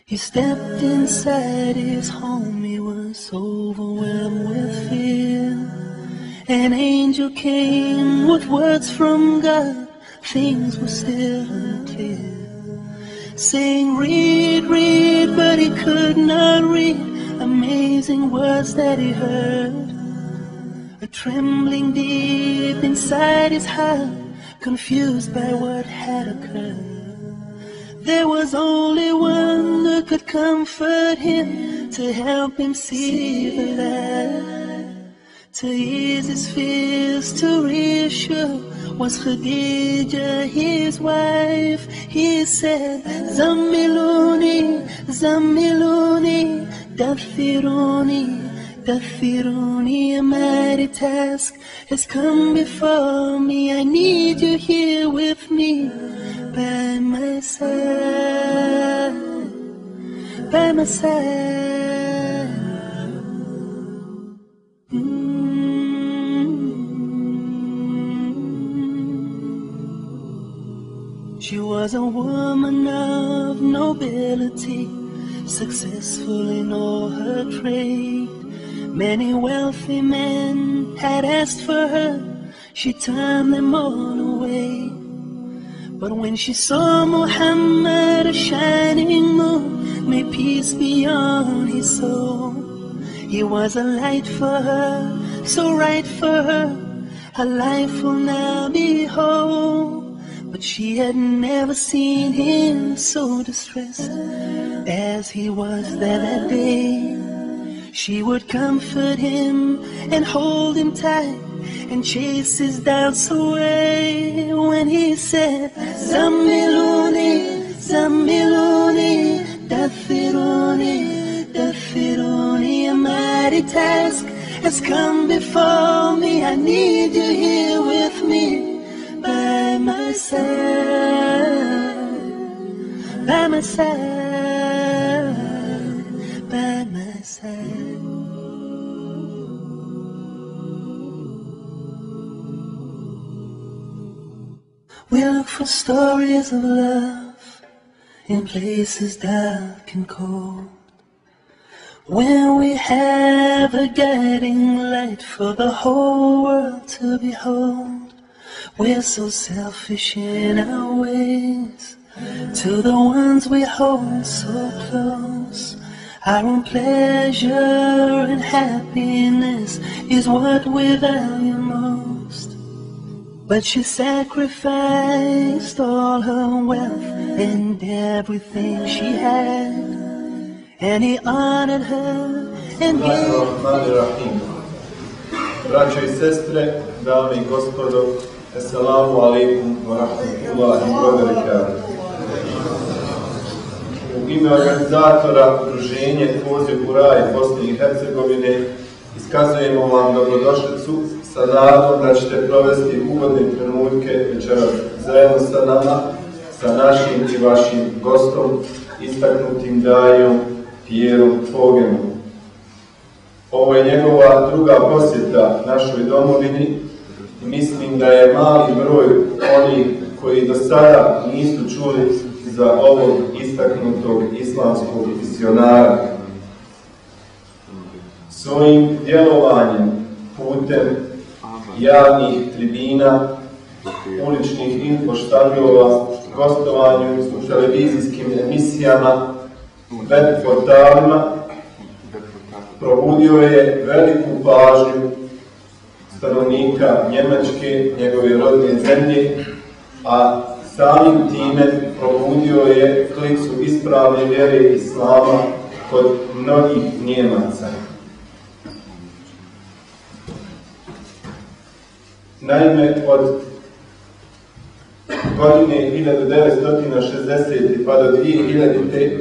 He stepped inside his home, he was overwhelmed with fear. An angel came with words from God, things were still unclear. Saying, read, read, but he could not read. Amazing words that he heard. A trembling deep inside his heart, confused by what had occurred. There was only one who could comfort him, to help him see the light, to ease his fears, to reassure, was Khadija, his wife. He said, Zammiluni, Zammiluni, Dathiruni, Dathiruni, a mighty task has come before me. I need you here with me, by my side, by my side. She was a woman of nobility, successful in all her trade. Many wealthy men had asked for her, she turned them all away. But when she saw Muhammad, a shining moon, may peace be on his soul, he was a light for her, so right for her, her life will now be whole. But she had never seen him so distressed as he was that day. She would comfort him and hold him tight and chase his doubts away. When he said, Zammiluni, Zammiluni, Dathiruni, Dathiruni, a mighty task has come before me. I need you here with me, by my side, by my side, by my side. We look for stories of love in places dark and cold, when we have a guiding light for the whole world to behold. We're so selfish in our ways, to the ones we hold so close. Our own pleasure and happiness is what we value most. But she sacrificed all her wealth and everything she had, and he honored her and gave. Braćo i sestre, dame i gospodo, assalamu alaikum wa rahmatullahi wa barakatuh. U ime organizatora Udruženje Poziv u raj Bosne i Hercegovine iskazujemo vam dobrodošlicu sa nadom da ćete provesti ugodne trenutke večeras zajedno sa nama, sa našim i vašim gostom, istaknutim dajom Pierom Fogemom. Ovo je njegova druga posjeta našoj domovini i mislim da je mali broj onih koji do sada nisu čuli za ovog istaknutog islamskog misionara. Svojim djelovanjem putem javnih tribina, uličnih infoštandova, gostovanju u televizijskim emisijama, web portalima, probudio je veliku pažnju stanovnika Njemačke, njegove rodne zemlje, a samim time probudio je klicu ispravne vjere islama kod mnogih Njemaca. Naime, od godine 1960. pa do 2000.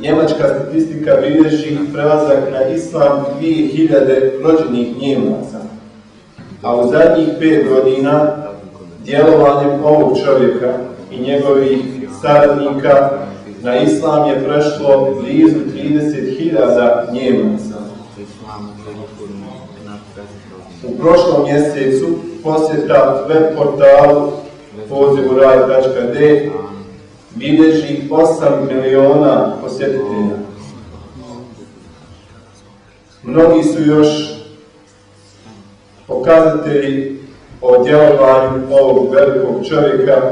njemačka statistika bilježi prelazak na islam 2000 rođenih Njemaca, a u zadnjih 5 godina djelovanjem ovog čovjeka i njegovih saradnika na islam je prešlo blizu 30.000 Njemaca. U prošlom mjesecu posjeta web portalu pozivuraj.d bilježi 8 miliona posjetitelja. Mnogi su još pokazatelji o djelovanju ovog velikog čovjeka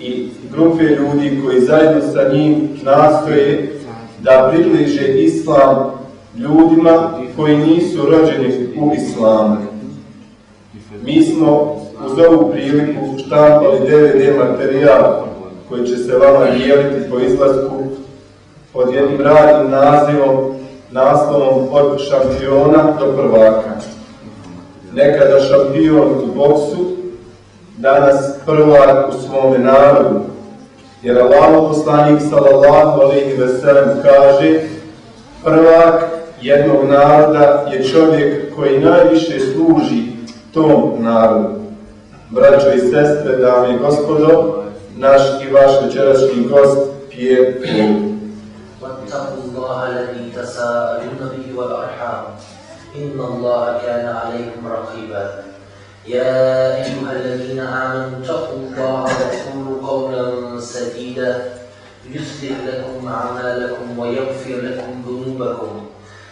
i grupe ljudi koji zajedno sa njim nastoje da približe islam ljudima koji nisu rođeni u islamu. Mi smo uz ovu priliku štampali DVD materijal koji će se vama dijeliti po izlasku pod jednim radnim naslovom od šampiona do prvaka. Nekada šampion u boksu, danas prvak u svome narodu. Jer Allahov poslanik sallallahu alejhi ve sellem kaže: prvak jednog naroda je čovjek koji najviše služi tom narodu. Braćo i sestre, dame i gospodo, naš i vaš večerašnji gost Pierre Paul. واتقوا الله الذي تساءلون به والأرحام إن الله كان عليكم رقيبا يا أيها الذين آمنوا اتقوا الله وقولوا قولا سديدا يصلح لكم أعمالكم ويغفر لكم ذنوبكم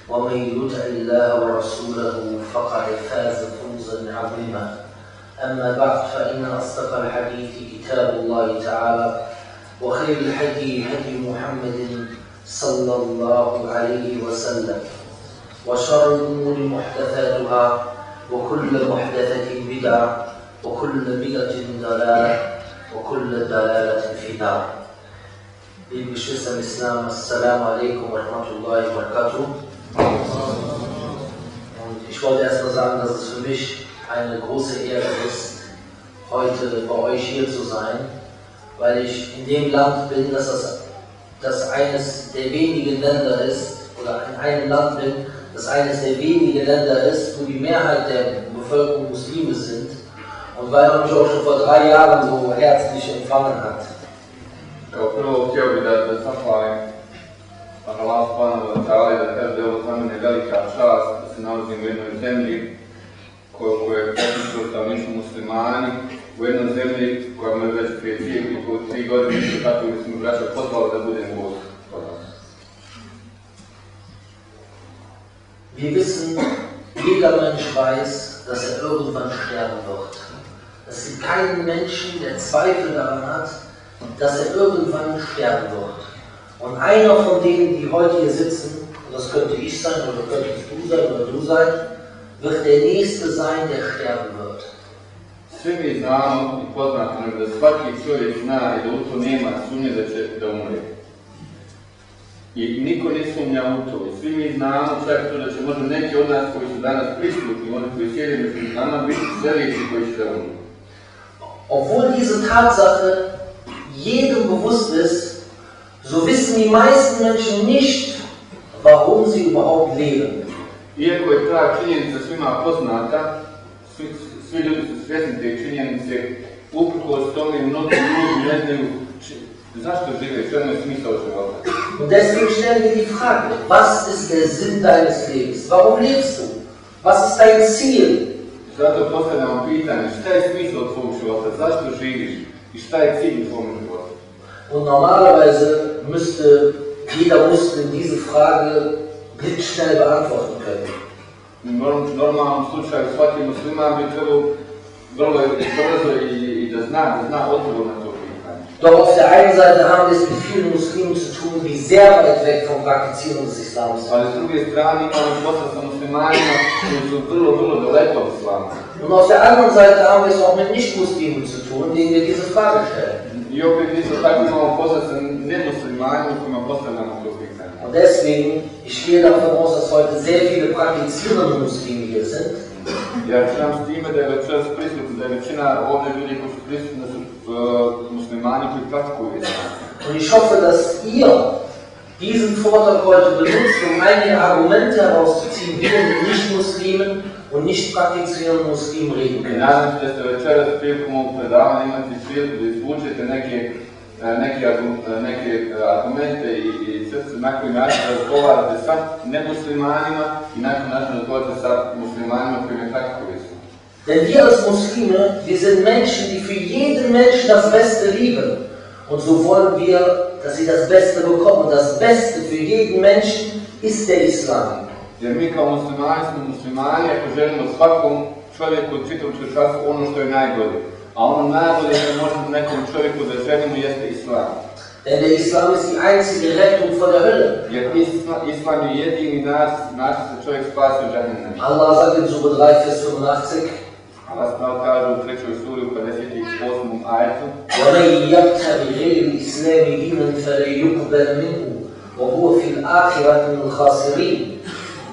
ومن يطع الله ورسوله فقد فاز فوزا عظيما أما بعد فإن أصدق الحديث كتاب الله تعالى وخير الهدي هدي محمد صلى الله عليه وسلم وشر الأمور محدثاتها وكل محدثة بدعة وكل بدعة ضلالة وكل ضلالة في النار. Liebe Geschwister im Islam, Assalamu alaikum wa rahmatullahi wa barakatuh. Und ich wollte erstmal sagen, dass es für mich eine große Ehre ist, heute bei euch hier zu sein, weil ich in dem Land bin, das eines der wenigen Länder ist, oder in einem Land bin, das eines der wenigen Länder ist, wo die Mehrheit der Bevölkerung Muslime sind, und weil man mich auch schon vor 3 Jahren so herzlich empfangen hat. Prvo htio bih da zahvalim Allah subhanahu wa ta'ala i da kaže da je ovo za mene velika čast da se nalazim u jednoj zemlji koja je potiču stanovništvo muslimani, u jednoj zemlji koja me već prije 3 godine što tako bi smo braća pozvali da budem gost. Wir wissen, jeder Mensch weiß, dass irgendwann sterben wird. Es gibt keinen Menschen, der Zweifel daran hat, dass irgendwann sterben wird. Und einer von denen, die heute hier sitzen, und das könnte ich sein, oder könntest du sein, oder du sein, wird der Nächste sein, der sterben wird. Svi mi znamo i poznato nam da svaki čovjek zna i da u to nema sumnje da umre. I niko ne sumnja u to. I svi mi znamo čak to da će možda neki od nas koji su danas prisutni, oni koji sjede među nama, biti sljedeći koji će umre. Obwohl diese Tatsache jedem bewusst ist, so wissen die meisten Menschen nicht, warum sie überhaupt leben. Iako je ta činjenica svima poznata, svi ljudi su svjesni te činjenice, uprkos tome mnogi ljudi ne znaju zašto žive, što je smisao života. Und deswegen stellen wir die Frage, was ist der Sinn deines Lebens? Warum lebst du? Was ist dein Ziel? Zato postavljamo pitanje, šta je smisao tvojeg života, zašto živiš i šta je cilj tvojeg života? Und normalerweise müsste jeder Muslim diese Frage blitzschnell beantworten können. U normalnom slučaju svaki musliman bi trebao vrlo brzo i da zna odgovor na to pitanje. Doch auf der einen Seite haben wir es mit vielen Muslimen zu tun, die sehr weit weg vom Praktizieren des Islams sind. Ali s druge strane imamo posla sa muslimanima koji su vrlo daleko od islama. Und auf der anderen Seite haben wir es auch mit Nicht-Muslimen zu tun, denen wir diese Frage stellen. I opet isto tako imamo posla sa nemuslimanima kojima postavljamo to pitanje. Und deswegen, ich gehe davon aus, dass heute sehr viele praktizierende Muslime hier sind. Ja računam s time da je večeras prisutno, da je većina ovdje ljudi koji su prisutni da su muslimani koji praktikuju islam. Und ich hoffe, dass ihr diesen Vortrag heute benutzt, um einige Argumente herauszuziehen, wie denn die Nicht-Muslimen und nicht praktizierende Muslimen reden I können. nadam se da ste večeras prilikom ovog predavanja imati priliku da izvučete neke argumente i srce na koji način razgovarate sa nemuslimanima i na koji način razgovarate sa muslimanima koji ne praktikuju islam. Denn wir als Muslime, wir sind Menschen, die für jeden Menschen das Beste lieben. Und so wollen wir, dass sie das Beste bekommen. Und das Beste für jeden Menschen ist der Islam. Jer mi kao muslimani smo muslimani ako želimo svakom čovjeku u čitavom čovječanstvu ono što je najbolje. A ono najbolje što možemo nekom čovjeku da želimo jeste Islam. Denn der Islam ist die einzige Rettung vor der Hölle. Jer Islam je jedini način da čovjek spasi od džahennema. Allah sagt in Sura 3, Vers 85, Allah kaže u 3. suri u 58. ajetu: وَمَنْ يَبْتَغِ غَيْرَ الْإِسْلَامِ دِينًا فَلَنْ يُقْبَلَ مِنْهُ وَهُوَ فِي الْآخِرَةِ مِنَ الْخَاسِرِينَ.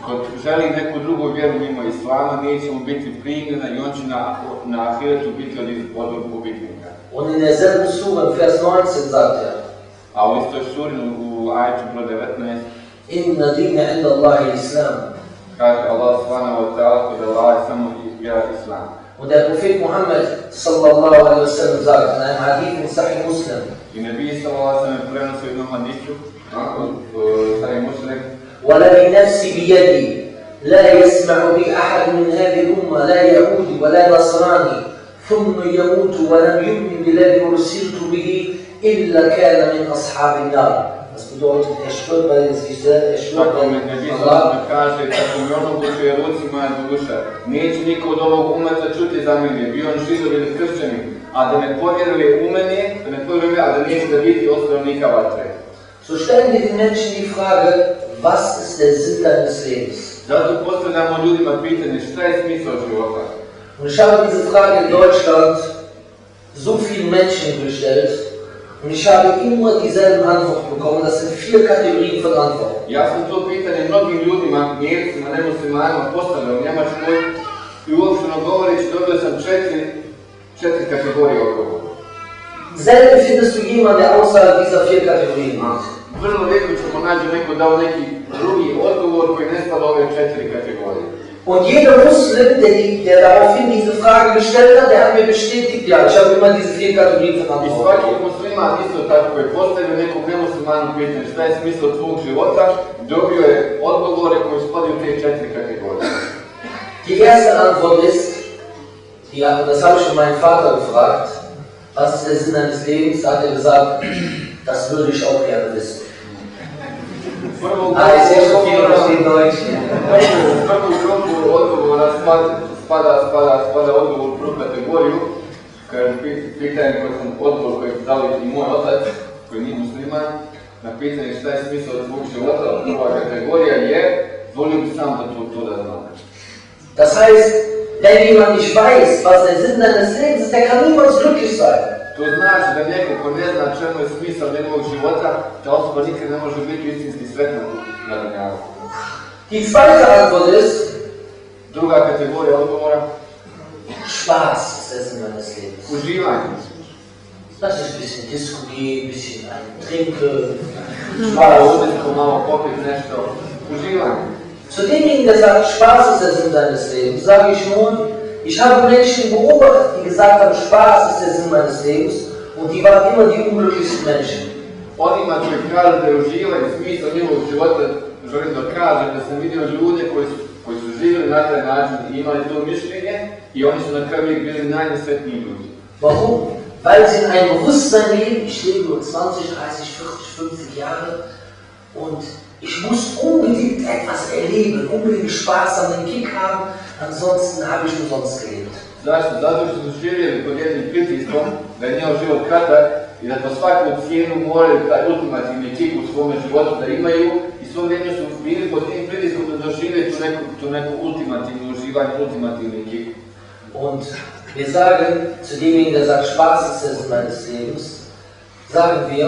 Ko želi neku drugu vjeru mimo Islama, neće mu biti primljena i on će na ahiretu biti od gubitnika. Und in derselben Sura, Vers 19, sagt er: A u istoj suri u ajetu broj 19 Inna dina inda Allahi l-Islam. kaže Allah subhanahu wa ta'ala kod Allah je samo vjera Islam. Und der Prophet Muhammad sallallahu alaihi wa sallam sagt in einem Hadith in Sahih Muslim: I Nebi sallallahu alaihi wa sallam prenosi u jednom hadisu, Sahih Muslim: وَلَذِي نَفْسِي بِيَدِي لَا يَسْمَعُ بِي أَحَدٌ مِنْ هَذِهِ الْأُمَّةِ لَا يَهُودِي وَلَا نَصْرَانِي ثُمَّ يَمُوتُ وَلَمْ يُؤْمِنْ بِالَّذِي أُرْسِلْتُ بِهِ إِلَّا كَانَ مِنْ أَصْحَابِ النَّارِ. Das bedeutet, schwört bei sich selbst, Tako mi Nebi sallallahu alaihi wa sallam kaže, tako mi ono ko je ruci moja duša, neće niko od ovog umeta čuti za mene, bio on židov ili kršćanin, a da ne povjeruje u mene, a da neće da biti ostavnika vatre. So stellen wir den Menschen die Frage, was ist der Sinn deines Lebens? Zato postavljamo ljudima pitanje šta je smisao života. Und ich habe diese Frage in Deutschland so vielen Menschen gestellt und ich habe immer dieselben Antworten bekommen. Das sind 4 Kategorien von Antworten. Ja sam to pitanje mnogim ljudima, Njemcima, nemuslimanima postavljao u Njemačkoj i uopšteno govoreći dobio sam 4 kategorije odgovora. Selten findest du jemanden, der außerhalb dieser 4 Kategorien macht. Vrlo rijetko ćemo naći neko dao neki drugi odgovor koji ne spada ove 4 kategorije. Und jeder Muslim, der daraufhin diese Frage gestellt hat, der hat mir bestätigt, ja, ich habe immer diese 4 Kategorien von I Antworten. svaki musliman isto tako koji postavio nekom nemuslimanu pitanje šta je smisao tvog života, dobio je odgovore koji spadaju u te 4 kategorije. Die erste Antwort ist, das habe ich schon meinen Vater gefragt, was ist der Sinn deines Lebens? Da hat er gesagt, das würde ich auch gerne wissen. Ah, ich sehe schon viel verstehen Deutsch. Prvu grupu odgovora spada odgovor u prvu kategoriju, kada pitanje odgovor koji je dali i moj otac, koji nije musliman, na pitanje šta je smisao tvog života, prva kategorija je, volio bi sam da to da znam. Das heißt, wenn jemand nicht weiß, was der Sinn deines Lebens ist, der kann niemals glücklich sein. To znači da neko ko ne zna čemu je smisao njegovog života, ta osoba nikad ne može biti istinski sretna na dunjalu. Die zweite Antwort ist, Druga kategorija odgovora, Spaß ist der Sinn meines Lebens. uživanje. Das ist ein bisschen Disco gehen, ein bisschen trinken, Malo Spaß. udisko, malo popiti nešto, uživanje. Zu demjenigen, der sagt, Spaß ist der Sinn deines Lebens, sage ich nun, ich habe Menschen beobachtet, die gesagt haben, Spaß ist der Sinn meines Lebens, und die waren immer die unglücklichsten Menschen. Onima koji kažu da je uživanje smisao njihovog života, želim da kažem da sam vidio ljude koji su živjeli na taj način i imali to mišljenje i oni su na kraju bili najnesretniji ljudi. Warum? Weil sie in einem Bewusstsein leben, ich lebe nur 20, 30, 40, 50 Jahre und ich muss unbedingt etwas erleben, unbedingt Spaß an den Kick haben, ansonsten habe ich umsonst gelebt. Zašto? Zato što su živjeli pod jednim pritiskom da je njihov život kratak i da po svaku cijenu moraju taj ultimativni kik u svome životu da imaju i svo vrijeme su bili pod tim pritiskom da doživjeti tu neku ultimativnu uživanje, ultimativni kik. Und wir sagen zu demjenigen, der sagt, Spaß ist der Sinn meines Lebens, sagen wir,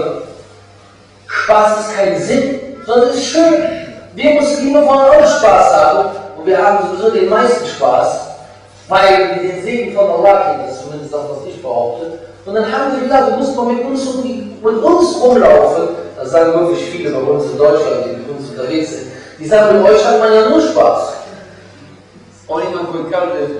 Spaß ist kein Sinn, sondern es ist schön. Wir Muslime wollen auch Spaß haben und wir haben sowieso den meisten Spaß, weil wir den Segen von Allah kennen, das ist zumindest das, was ich behaupte. Und dann haben wir gesagt, du musst mal mit uns rumlaufen. Das sagen wirklich viele bei uns in Deutschland, die mit uns unterwegs sind. Die sagen, mit euch hat man ja nur Spaß. Onima koji kažu